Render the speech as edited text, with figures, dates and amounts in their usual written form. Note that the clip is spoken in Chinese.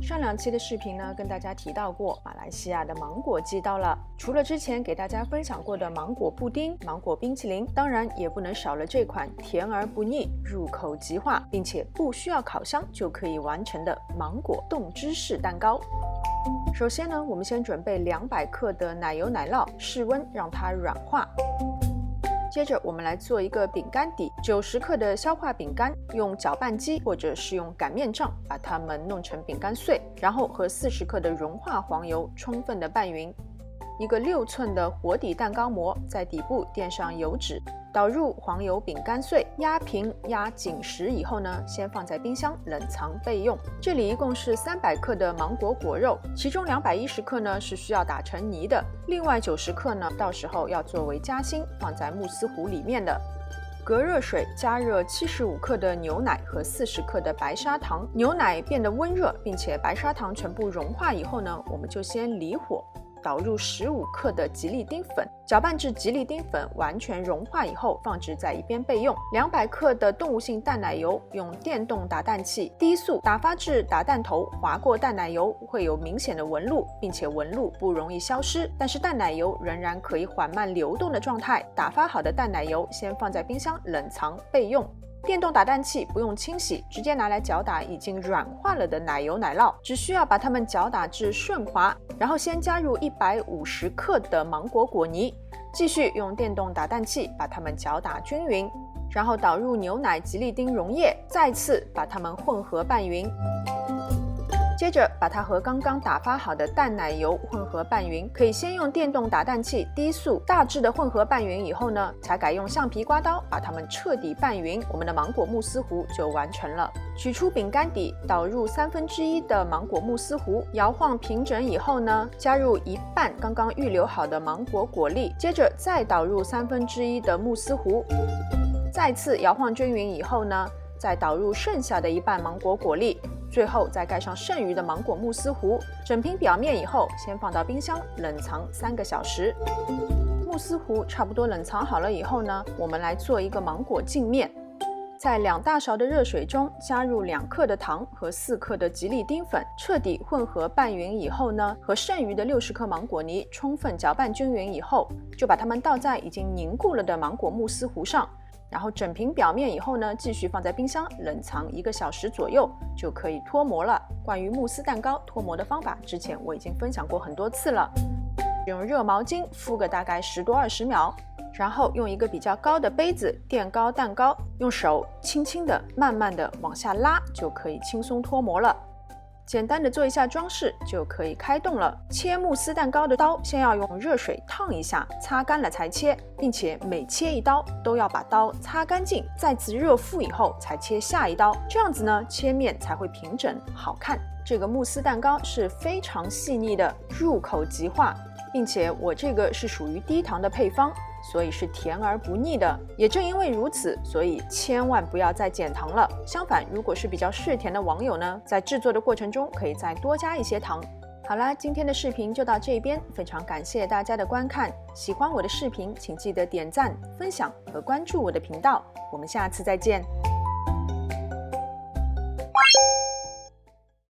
上2期的视频呢，跟大家提到过马来西亚的芒果季到了。除了之前给大家分享过的芒果布丁、芒果冰淇淋，当然也不能少了这款甜而不腻、入口即化，并且不需要烤箱就可以完成的芒果冻芝士蛋糕。首先呢，我们先准备200克的奶油奶酪，室温让它软化。接着我们来做一个饼干底，90克的消化饼干，用搅拌机或者是用擀面杖把它们弄成饼干碎，然后和40克的融化黄油充分的拌匀。一个6寸的活底蛋糕模，在底部垫上油纸，倒入黄油饼干碎，压平压紧实以后呢，先放在冰箱冷藏备用。这里一共是300克的芒果果肉，其中210克呢是需要打成泥的，另外90克呢到时候要作为夹心放在慕斯壶里面的。隔热水加热75克的牛奶和40克的白砂糖，牛奶变得温热，并且白砂糖全部融化以后呢，我们就先离火，倒入15克的吉利丁粉，搅拌至吉利丁粉完全融化以后，放置在一边备用。200克的动物性淡奶油，用电动打蛋器低速打发至打蛋头划过淡奶油，会有明显的纹路，并且纹路不容易消失，但是淡奶油仍然可以缓慢流动的状态。打发好的淡奶油先放在冰箱冷藏备用。电动打蛋器不用清洗，直接拿来搅打已经软化了的奶油奶酪，只需要把它们搅打至顺滑，然后先加入150克的芒果果泥，继续用电动打蛋器把它们搅打均匀，然后倒入牛奶吉利丁溶液，再次把它们混合拌匀。接着把它和刚刚打发好的淡奶油混合拌匀，可以先用电动打蛋器低速大致的混合拌匀以后呢，才改用橡皮刮刀把它们彻底拌匀，我们的芒果慕斯糊就完成了。取出饼干底，倒入1/3的芒果慕斯糊，摇晃平整以后呢，加入1半刚刚预留好的芒果果粒，接着再倒入1/3的慕斯糊，再次摇晃均匀以后呢，再倒入剩下的1半芒果果粒，最后再盖上剩余的芒果慕斯糊，整平表面以后，先放到冰箱冷藏3个小时。慕斯糊差不多冷藏好了以后呢，我们来做一个芒果镜面。在2大勺的热水中加入2克的糖和4克的吉利丁粉，彻底混合拌匀以后呢，和剩余的60克芒果泥充分搅拌均匀以后，就把它们倒在已经凝固了的芒果慕斯糊上。然后整平表面以后呢，继续放在冰箱冷藏1个小时左右，就可以脱模了。关于慕斯蛋糕脱模的方法，之前我已经分享过很多次了。用热毛巾敷个大概10多20秒，然后用一个比较高的杯子垫高蛋糕，用手轻轻的、慢慢的往下拉，就可以轻松脱模了。简单的做一下装饰就可以开动了。切慕斯蛋糕的刀先要用热水烫一下，擦干了才切，并且每切一刀都要把刀擦干净，再次热敷以后才切下一刀，这样子呢，切面才会平整好看。这个慕斯蛋糕是非常细腻的，入口即化，并且我这个是属于低糖的配方，所以是甜而不腻的。也正因为如此，所以千万不要再减糖了。相反，如果是比较嗜甜的网友呢，在制作的过程中可以再多加一些糖。好啦，今天的视频就到这边，非常感谢大家的观看。喜欢我的视频，请记得点赞、分享和关注我的频道。我们下次再见。